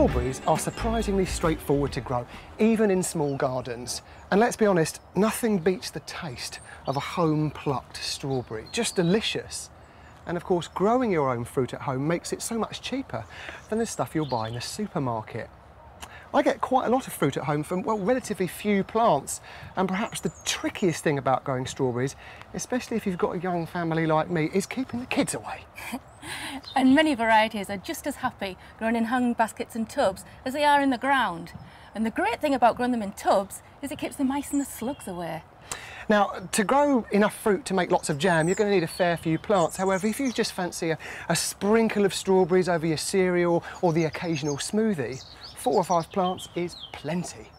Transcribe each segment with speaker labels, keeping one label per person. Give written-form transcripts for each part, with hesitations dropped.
Speaker 1: Strawberries are surprisingly straightforward to grow, even in small gardens. And let's be honest, nothing beats the taste of a home-plucked strawberry. Just delicious. And of course, growing your own fruit at home makes it so much cheaper than the stuff you'll buy in the supermarket. I get quite a lot of fruit at home from, well, relatively few plants. And perhaps the trickiest thing about growing strawberries, especially if you've got a young family like me, is keeping the kids away.
Speaker 2: And many varieties are just as happy grown in hung baskets and tubs as they are in the ground. And the great thing about growing them in tubs is it keeps the mice and the slugs away.
Speaker 1: Now, to grow enough fruit to make lots of jam, you're going to need a fair few plants. However, if you just fancy a sprinkle of strawberries over your cereal or the occasional smoothie, 4 or 5 plants is plenty.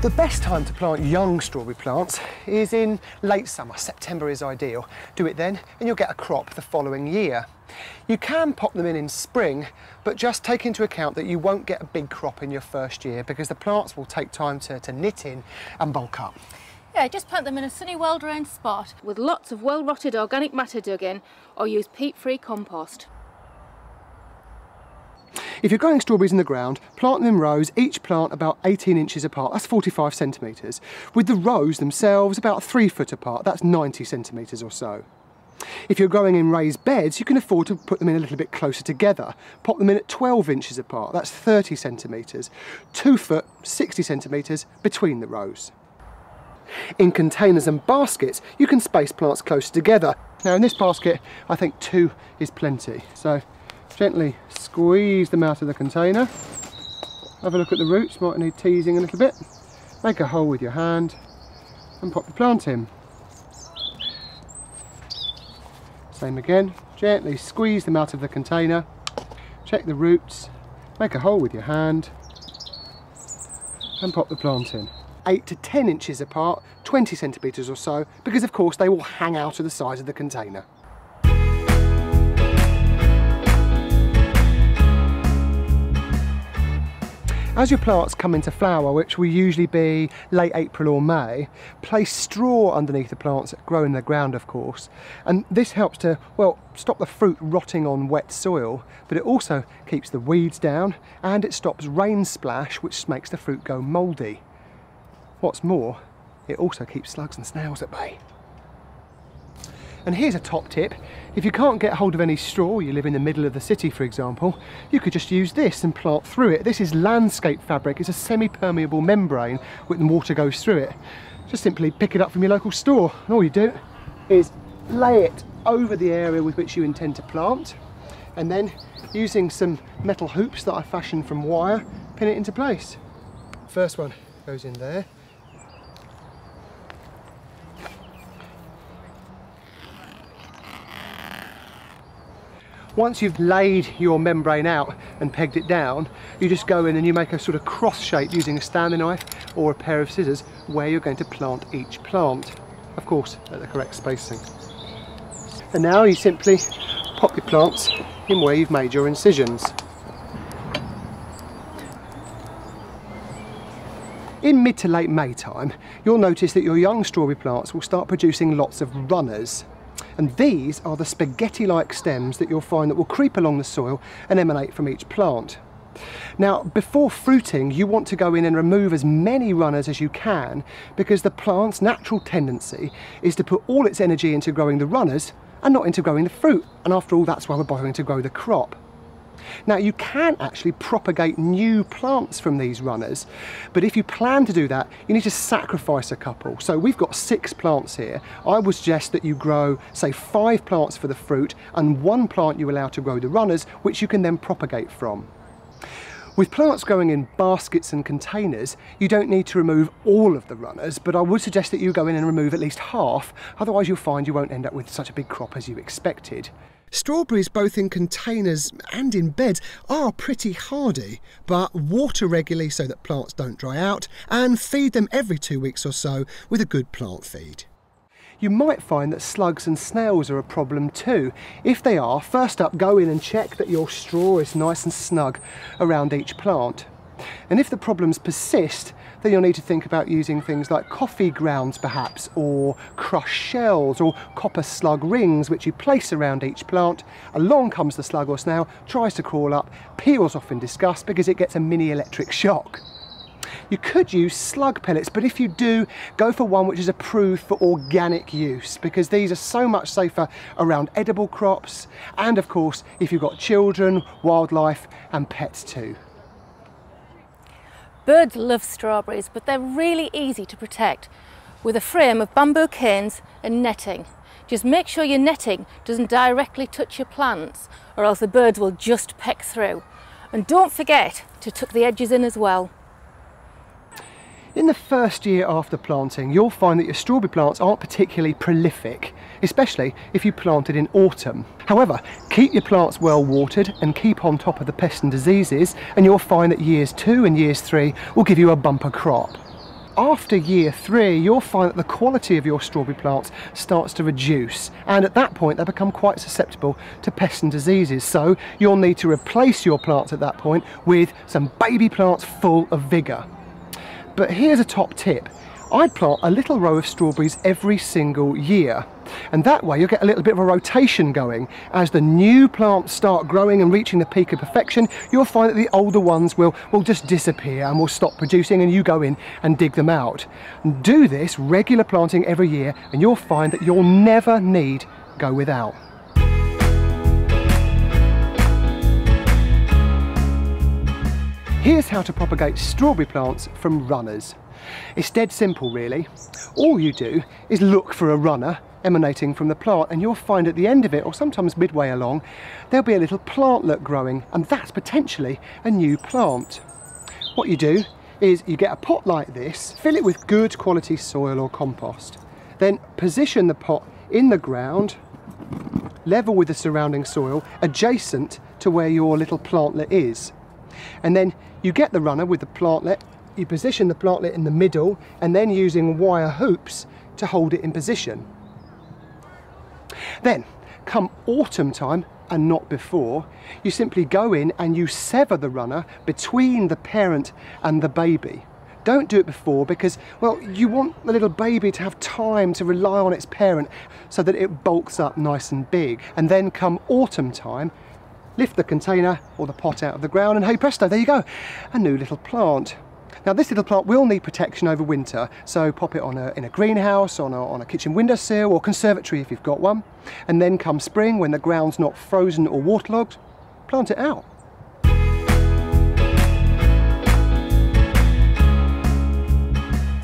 Speaker 1: The best time to plant young strawberry plants is in late summer. September is ideal. Do it then and you'll get a crop the following year. You can pop them in spring, but just take into account that you won't get a big crop in your first year because the plants will take time to knit in and bulk up.
Speaker 2: Yeah, just plant them in a sunny, well-drained spot with lots of well-rotted organic matter dug in, or use peat-free compost.
Speaker 1: If you're growing strawberries in the ground, plant them in rows, each plant about 18 inches apart, that's 45 centimetres, with the rows themselves about 3 foot apart, that's 90 centimetres or so. If you're growing in raised beds, you can afford to put them in a little bit closer together. Pop them in at 12 inches apart, that's 30 centimetres, 2 foot, 60 centimetres between the rows. In containers and baskets, you can space plants closer together. Now in this basket, I think 2 is plenty. So gently squeeze them out of the container. Have a look at the roots, might need teasing a little bit. Make a hole with your hand and pop the plant in. Same again, gently squeeze them out of the container. Check the roots, make a hole with your hand and pop the plant in. 8 to 10 inches apart, 20 centimetres or so, because of course they will hang out of the sides of the container. As your plants come into flower, which will usually be late April or May, place straw underneath the plants that grow in the ground, of course. And this helps to, well, stop the fruit rotting on wet soil, but it also keeps the weeds down and it stops rain splash, which makes the fruit go mouldy. What's more, it also keeps slugs and snails at bay. And here's a top tip. If you can't get hold of any straw, you live in the middle of the city for example, you could just use this and plant through it. This is landscape fabric. It's a semi-permeable membrane with water goes through it. Just simply pick it up from your local store and all you do is lay it over the area with which you intend to plant and then using some metal hoops that I fashioned from wire, pin it into place. First one goes in there. Once you've laid your membrane out and pegged it down, you just go in and you make a sort of cross shape using a Stanley knife or a pair of scissors where you're going to plant each plant. Of course, at the correct spacing. And now you simply pop your plants in where you've made your incisions. In mid to late May time, you'll notice that your young strawberry plants will start producing lots of runners. And these are the spaghetti-like stems that you'll find that will creep along the soil and emanate from each plant. Now, before fruiting, you want to go in and remove as many runners as you can because the plant's natural tendency is to put all its energy into growing the runners and not into growing the fruit. And after all, that's why we're bothering to grow the crop. Now, you can actually propagate new plants from these runners, but if you plan to do that, you need to sacrifice a couple. So we've got 6 plants here. I would suggest that you grow, say, 5 plants for the fruit and 1 plant you allow to grow the runners, which you can then propagate from. With plants growing in baskets and containers, you don't need to remove all of the runners, but I would suggest that you go in and remove at least half, otherwise you'll find you won't end up with such a big crop as you expected. Strawberries, both in containers and in beds, are pretty hardy, but water regularly so that plants don't dry out, and feed them every 2 weeks or so with a good plant feed. You might find that slugs and snails are a problem too. If they are, first up, go in and check that your straw is nice and snug around each plant. And if the problems persist, then you'll need to think about using things like coffee grounds perhaps, or crushed shells, or copper slug rings which you place around each plant. Along comes the slug or snail, tries to crawl up, peels off in disgust because it gets a mini electric shock. You could use slug pellets, but if you do, go for one which is approved for organic use, because these are so much safer around edible crops, and of course if you've got children, wildlife and pets too.
Speaker 2: Birds love strawberries, but they're really easy to protect with a frame of bamboo canes and netting. Just make sure your netting doesn't directly touch your plants, or else the birds will just peck through. And don't forget to tuck the edges in as well.
Speaker 1: In the first year after planting, you'll find that your strawberry plants aren't particularly prolific, especially if you planted in autumn. However, keep your plants well watered and keep on top of the pests and diseases, and you'll find that years 2 and years 3 will give you a bumper crop. After year 3, you'll find that the quality of your strawberry plants starts to reduce, and at that point they become quite susceptible to pests and diseases. So you'll need to replace your plants at that point with some baby plants full of vigour. But here's a top tip. I'd plant a little row of strawberries every single year, and that way you'll get a little bit of a rotation going. As the new plants start growing and reaching the peak of perfection, you'll find that the older ones will just disappear and will stop producing, and you go in and dig them out. And do this regular planting every year and you'll find that you'll never need go without. Here's how to propagate strawberry plants from runners. It's dead simple really. All you do is look for a runner emanating from the plant, and you'll find at the end of it, or sometimes midway along, there'll be a little plantlet growing, and that's potentially a new plant. What you do is you get a pot like this, fill it with good quality soil or compost, then position the pot in the ground, level with the surrounding soil, adjacent to where your little plantlet is. And then you get the runner with the plantlet, you position the plantlet in the middle, and then using wire hoops to hold it in position. Then, come autumn time, and not before, you simply go in and you sever the runner between the parent and the baby. Don't do it before because, well, you want the little baby to have time to rely on its parent so that it bulks up nice and big. And then come autumn time, lift the container or the pot out of the ground, and hey presto, there you go, a new little plant. Now this little plant will need protection over winter, so pop it in a greenhouse, on a kitchen windowsill or conservatory if you've got one. And then come spring, when the ground's not frozen or waterlogged, plant it out.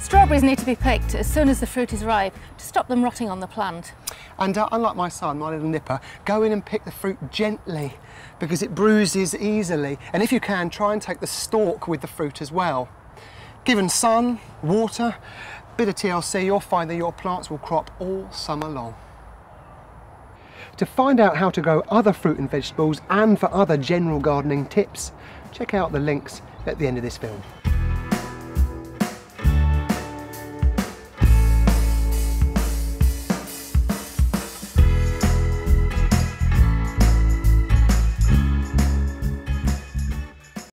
Speaker 2: Strawberries need to be picked as soon as the fruit is ripe to stop them rotting on the plant.
Speaker 1: And unlike my son, my little nipper, go in and pick the fruit gently because it bruises easily. And if you can, try and take the stalk with the fruit as well. Given sun, water, bit of TLC, you'll find that your plants will crop all summer long. To find out how to grow other fruit and vegetables, and for other general gardening tips, check out the links at the end of this film.